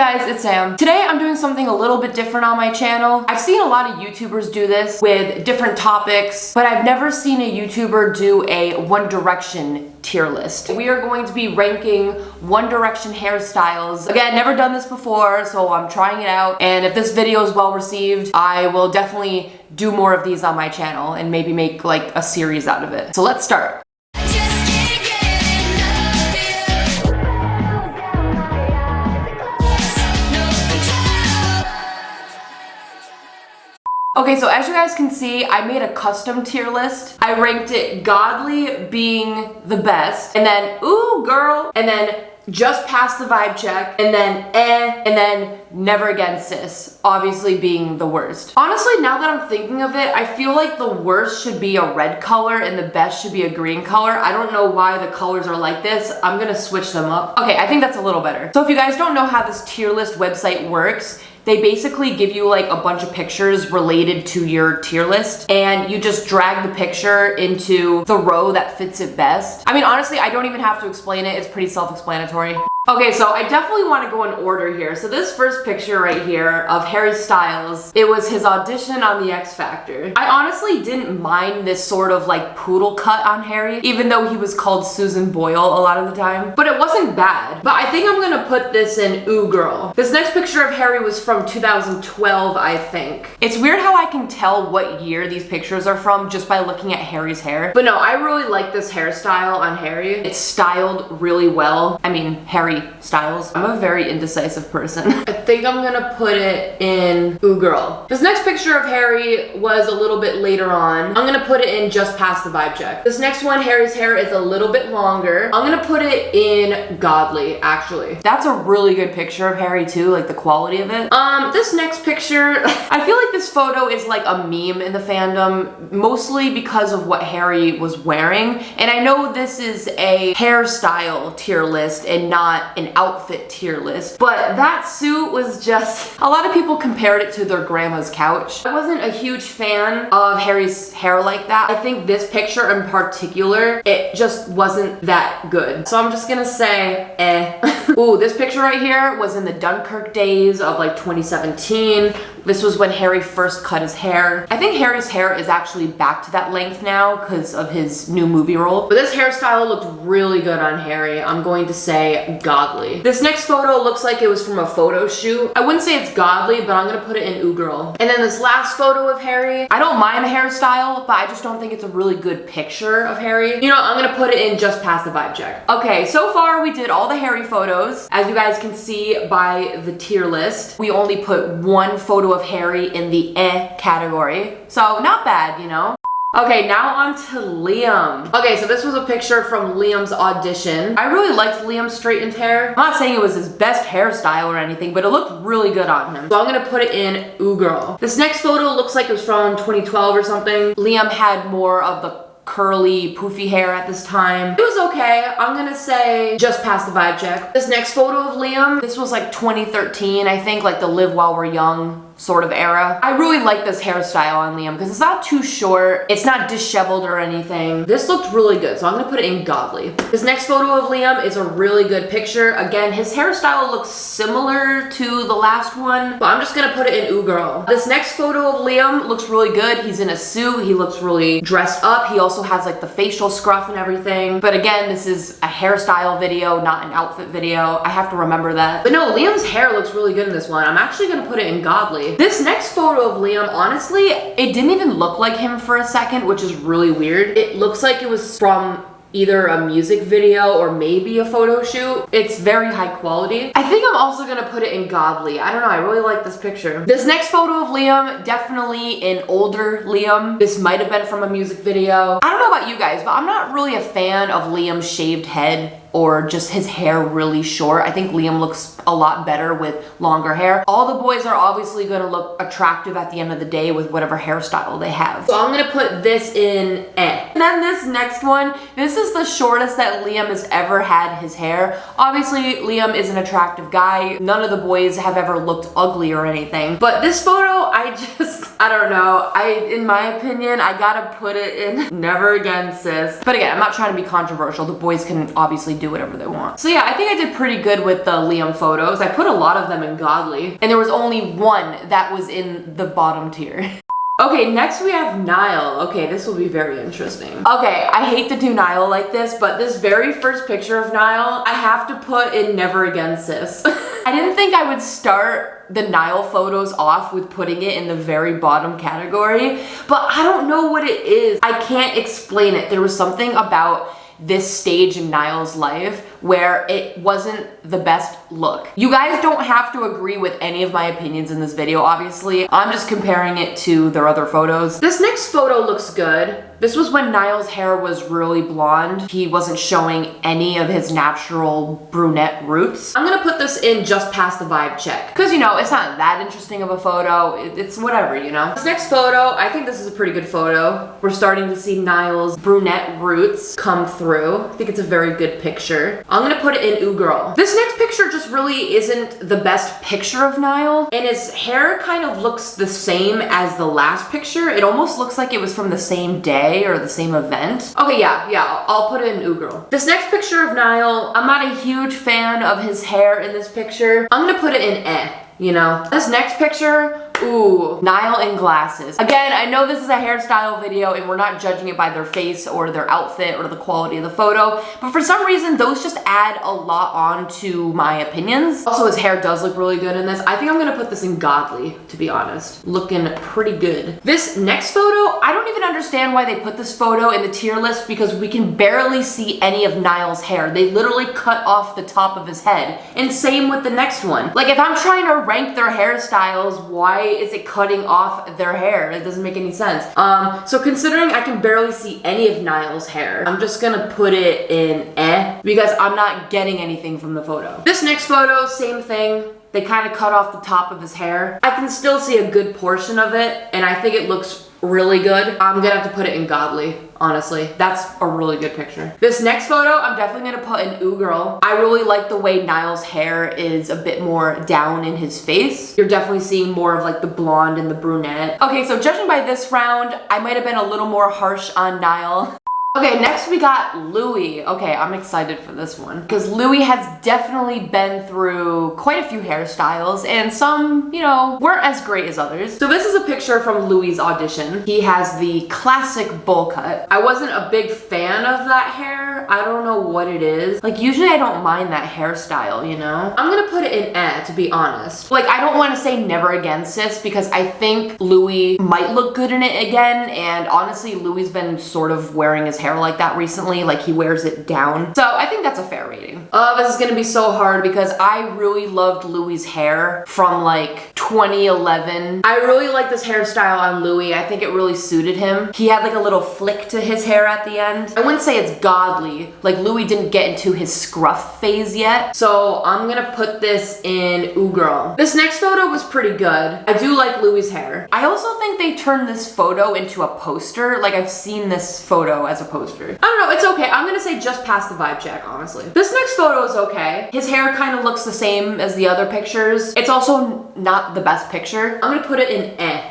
Hey guys, it's Sam. Today I'm doing something a little bit different on my channel. I've seen a lot of YouTubers do this with different topics, but I've never seen a YouTuber do a One Direction tier list. We are going to be ranking One Direction hairstyles. Again, never done this before, so I'm trying it out. And if this video is well received, I will definitely do more of these on my channel and maybe make like a series out of it. So let's start. Okay, so as you guys can see, I made a custom tier list. I ranked it godly being the best, and then ooh girl, and then just past the vibe check, and then and then never again sis, obviously being the worst. Honestly, now that I'm thinking of it, I feel like the worst should be a red color and the best should be a green color. I don't know why the colors are like this. I'm gonna switch them up. Okay, I think that's a little better. So if you guys don't know how this tier list website works, they basically give you like a bunch of pictures related to your tier list, and you just drag the picture into the row that fits it best. I mean, honestly, I don't even have to explain it. It's pretty self-explanatory. Okay, so I definitely want to go in order here. So this first picture right here of Harry Styles, it was his audition on the X Factor. I honestly didn't mind this sort of like poodle cut on Harry, even though he was called Susan Boyle a lot of the time. But it wasn't bad. But I think I'm gonna put this in Ooh Girl. This next picture of Harry was from 2012, I think. It's weird how I can tell what year these pictures are from just by looking at Harry's hair. But no, I really like this hairstyle on Harry. It's styled really well. I mean, Harry Styles. I'm a very indecisive person. I think I'm gonna put it in Ooh Girl. This next picture of Harry was a little bit later on. I'm gonna put it in just past the vibe check. This next one, Harry's hair is a little bit longer. I'm gonna put it in Godly, actually. That's a really good picture of Harry too, like the quality of it. This next picture, I feel like this photo is like a meme in the fandom, mostly because of what Harry was wearing. And I know this is a hairstyle tier list and not an outfit tier list, but that suit was just, a lot of people compared it to their grandma's couch. I wasn't a huge fan of Harry's hair like that. I think this picture in particular, it just wasn't that good. So I'm just gonna say, eh. Ooh, this picture right here was in the Dunkirk days of like 2017. This was when Harry first cut his hair. I think Harry's hair is actually back to that length now because of his new movie role. But this hairstyle looked really good on Harry. I'm going to say godly. This next photo looks like it was from a photo shoot. I wouldn't say it's godly, but I'm gonna put it in Ooh Girl. And then this last photo of Harry, I don't mind the hairstyle, but I just don't think it's a really good picture of Harry. You know, I'm gonna put it in just past the vibe check. Okay, so far we did all the Harry photos. As you guys can see by the tier list, we only put one photo of Harry in the category. So not bad, you know? Okay, now on to Liam. Okay, so this was a picture from Liam's audition. I really liked Liam's straightened hair. I'm not saying it was his best hairstyle or anything, but it looked really good on him. So I'm gonna put it in Ooh Girl. This next photo looks like it was from 2012 or something. Liam had more of the curly, poofy hair at this time. It was okay. I'm gonna say just past the vibe check. This next photo of Liam, this was like 2013, I think, like the Live While We're Young sort of era. I really like this hairstyle on Liam because it's not too short, it's not disheveled or anything. This looked really good, so I'm gonna put it in Godly. This next photo of Liam is a really good picture. Again, his hairstyle looks similar to the last one, but I'm just gonna put it in Ooh Girl. This next photo of Liam looks really good. He's in a suit, he looks really dressed up. He also has like the facial scruff and everything. But again, this is a hairstyle video, not an outfit video. I have to remember that. But no, Liam's hair looks really good in this one. I'm actually gonna put it in Godly. This next photo of Liam, honestly, it didn't even look like him for a second, which is really weird. It looks like it was from either a music video or maybe a photo shoot. It's very high quality. I think I'm also gonna put it in Godly. I don't know, I really like this picture. This next photo of Liam, definitely an older Liam. This might have been from a music video. I don't know about you guys, but I'm not really a fan of Liam's shaved head or just his hair really short. I think Liam looks a lot better with longer hair. All the boys are obviously gonna look attractive at the end of the day with whatever hairstyle they have. So I'm gonna put this in And then this next one, this is the shortest that Liam has ever had his hair. Obviously, Liam is an attractive guy. None of the boys have ever looked ugly or anything. But this photo, I don't know. In my opinion, I gotta put it in never again, sis. But again, I'm not trying to be controversial. The boys can obviously do whatever they want. So yeah, I think I did pretty good with the Liam photos. I put a lot of them in godly, and there was only one that was in the bottom tier. Okay, next we have Niall. Okay, this will be very interesting. Okay, I hate to do Niall like this, but this very first picture of Niall, I have to put in never again, sis. I didn't think I would start the Niall photos off with putting it in the very bottom category, but I don't know what it is. I can't explain it. There was something about this stage in Niall's life where it wasn't the best look. You guys don't have to agree with any of my opinions in this video, obviously. I'm just comparing it to their other photos. This next photo looks good. This was when Niall's hair was really blonde. He wasn't showing any of his natural brunette roots. I'm gonna put this in just past the vibe check. Cause you know, it's not that interesting of a photo. It's whatever, you know? This next photo, I think this is a pretty good photo. We're starting to see Niall's brunette roots come through. I think it's a very good picture. I'm gonna put it in Ooh Girl. This next picture just really isn't the best picture of Niall, and his hair kind of looks the same as the last picture. It almost looks like it was from the same day or the same event. Okay, yeah, I'll put it in Ooh Girl. This next picture of Niall, I'm not a huge fan of his hair in this picture. I'm gonna put it in you know? This next picture, ooh, Niall in glasses. Again, I know this is a hairstyle video and we're not judging it by their face or their outfit or the quality of the photo, but for some reason, those just add a lot on to my opinions. Also, his hair does look really good in this. I think I'm gonna put this in godly, to be honest. Looking pretty good. This next photo, I don't even understand why they put this photo in the tier list because we can barely see any of Niall's hair. They literally cut off the top of his head. And same with the next one. Like, if I'm trying to rank their hairstyles, why is it cutting off their hair? It doesn't make any sense. So considering I can barely see any of Niall's hair, I'm just gonna put it in because I'm not getting anything from the photo. This next photo, same thing. They kind of cut off the top of his hair. I can still see a good portion of it, and I think it looks really good. I'm gonna have to put it in godly, honestly. That's a really good picture. This next photo, I'm definitely gonna put in Ooh Girl. I really like the way Niall's hair is a bit more down in his face. You're definitely seeing more of like the blonde and the brunette. Okay, so judging by this round, I might have been a little more harsh on Niall. Okay, next we got Louis. Okay, I'm excited for this one because Louis has definitely been through quite a few hairstyles and some, you know, weren't as great as others. So this is a picture from Louis' audition. He has the classic bowl cut. I wasn't a big fan of that hair. I don't know what it is. Like, usually I don't mind that hairstyle, you know? I'm gonna put it in to be honest. Like, I don't want to say never again, sis, because I think Louis might look good in it again, and honestly, Louis' been sort of wearing his hair like that recently, like he wears it down. So I think that's a fair rating. This is gonna be so hard because I really loved Louis' hair from like 2011. I really like this hairstyle on Louis. I think it really suited him. He had like a little flick to his hair at the end. I wouldn't say it's godly. Like, Louis didn't get into his scruff phase yet. So I'm gonna put this in Ooh Girl. This next photo was pretty good. I do like Louis' hair. I also think they turned this photo into a poster. Like, I've seen this photo as a poster. I don't know, it's okay. I'm gonna say just past the vibe check, honestly. This next photo is okay. His hair kind of looks the same as the other pictures. It's also not the best picture. I'm gonna put it in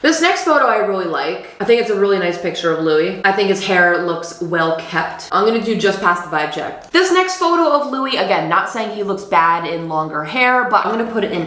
This next photo I really like. I think it's a really nice picture of Louis. I think his hair looks well kept. I'm gonna do just past the vibe check. This next photo of Louis, again, not saying he looks bad in longer hair, but I'm gonna put it in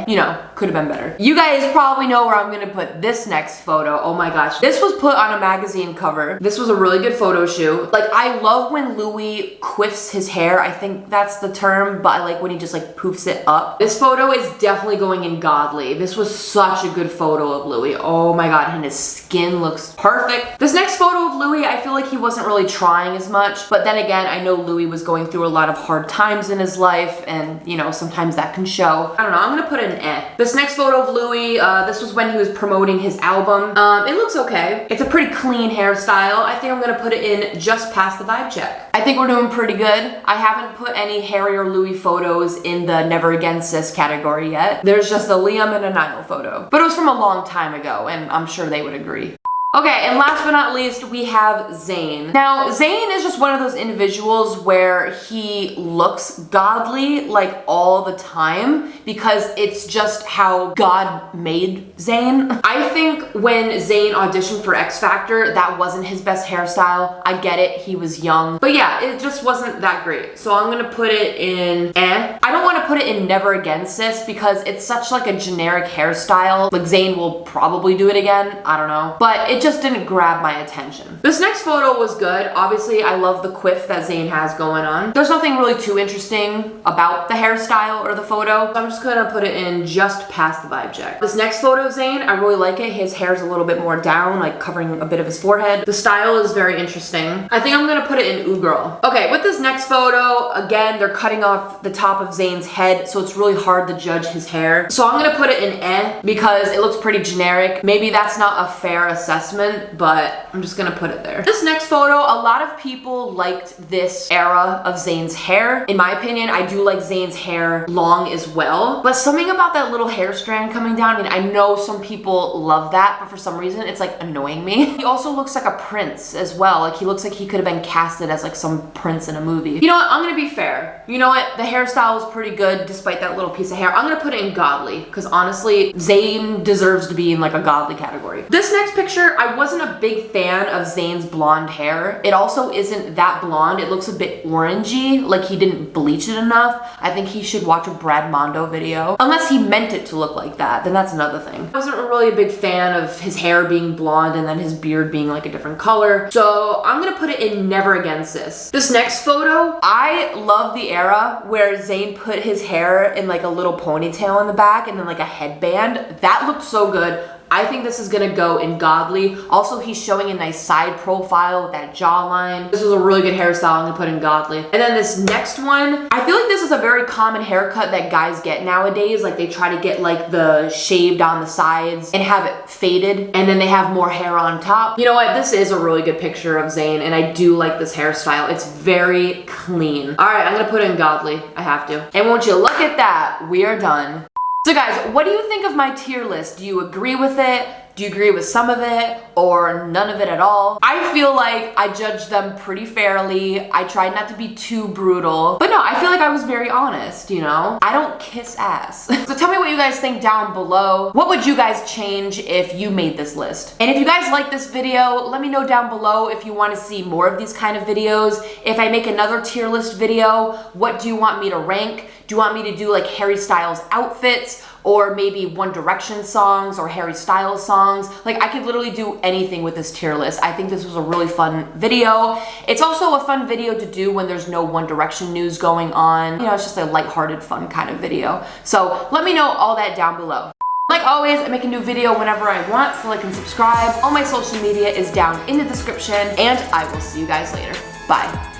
You know, could have been better. You guys probably know where I'm gonna put this next photo. Oh my gosh. This was put on a magazine cover. This was a really good photo shoot. Like, I love when Louis quiffs his hair. I think that's the term, but I like when he just like poofs it up. This photo is definitely going in godly. This was such a good photo of Louis. Oh my god, and his skin looks perfect. This next photo of Louis, I feel like he wasn't really trying as much, but then again, I know Louis was going through a lot of hard times in his life, and you know, sometimes that can show. I don't know, I'm gonna put it in This next photo of Louis, this was when he was promoting his album. It looks okay. It's a pretty clean hairstyle. I think I'm gonna put it in just past the vibe check. I think we're doing pretty good. I haven't put any Harry or Louis photos in the never again sis category yet. There's just a Liam and a Niall photo. But it was from a long time ago, and I'm sure they would agree. Okay, and last but not least, we have Zayn. Now, Zayn is just one of those individuals where he looks godly like all the time because it's just how God made Zayn. I think when Zayn auditioned for X Factor, that wasn't his best hairstyle. I get it, he was young. But yeah, it just wasn't that great. So I'm gonna put it in eh. I don't wanna put it in never again, sis, because it's such like a generic hairstyle. Like Zayn will probably do it again, I don't know. But it just didn't grab my attention. This next photo was good. Obviously, I love the quiff that Zayn has going on. There's nothing really too interesting about the hairstyle or the photo, so I'm just gonna put it in just past the vibe check. This next photo of Zayn, I really like it. His hair's a little bit more down, like covering a bit of his forehead. The style is very interesting. I think I'm gonna put it in Ooh Girl. Okay, with this next photo, again, they're cutting off the top of Zayn's head, so it's really hard to judge his hair. So I'm gonna put it in eh because it looks pretty generic. Maybe that's not a fair assessment, but I'm just gonna put it there. This next photo, a lot of people liked this era of Zayn's hair. In my opinion, I do like Zayn's hair long as well, but something about that little hair strand coming down, I mean, I know some people love that, but for some reason, it's like annoying me. He also looks like a prince as well. Like he looks like he could have been casted as like some prince in a movie. You know what, I'm gonna be fair. You know what, the hairstyle is pretty good despite that little piece of hair. I'm gonna put it in godly, because honestly, Zayn deserves to be in like a godly category. This next picture, I wasn't a big fan of Zayn's blonde hair. It also isn't that blonde. It looks a bit orangey, like he didn't bleach it enough. I think he should watch a Brad Mondo video. Unless he meant it to look like that, then that's another thing. I wasn't really a big fan of his hair being blonde and then his beard being like a different color. So I'm gonna put it in never again, sis. This next photo, I love the era where Zayn put his hair in like a little ponytail in the back and then like a headband. That looked so good. I think this is gonna go in godly. Also, he's showing a nice side profile with that jawline. This was a really good hairstyle. I'm gonna put in godly. And then this next one, I feel like this is a very common haircut that guys get nowadays. Like they try to get like the shaved on the sides and have it faded, and then they have more hair on top. You know what? This is a really good picture of Zayn, and I do like this hairstyle. It's very clean. All right, I'm gonna put in godly. I have to. And won't you look at that? We are done. So guys, what do you think of my tier list? Do you agree with it? Do you agree with some of it or none of it at all? I feel like I judged them pretty fairly. I tried not to be too brutal, but no, I feel like I was very honest, you know? I don't kiss ass. So tell me what you guys think down below. What would you guys change if you made this list? And if you guys like this video, let me know down below if you want to see more of these kind of videos. If I make another tier list video, what do you want me to rank? Do you want me to do like Harry Styles outfits? Or maybe One Direction songs or Harry Styles songs? Like I could literally do anything with this tier list. I think this was a really fun video. It's also a fun video to do when there's no One Direction news going on. You know, it's just a lighthearted, fun kind of video. So let me know all that down below. Like always, I make a new video whenever I want, so like and subscribe. All my social media is down in the description, and I will see you guys later. Bye.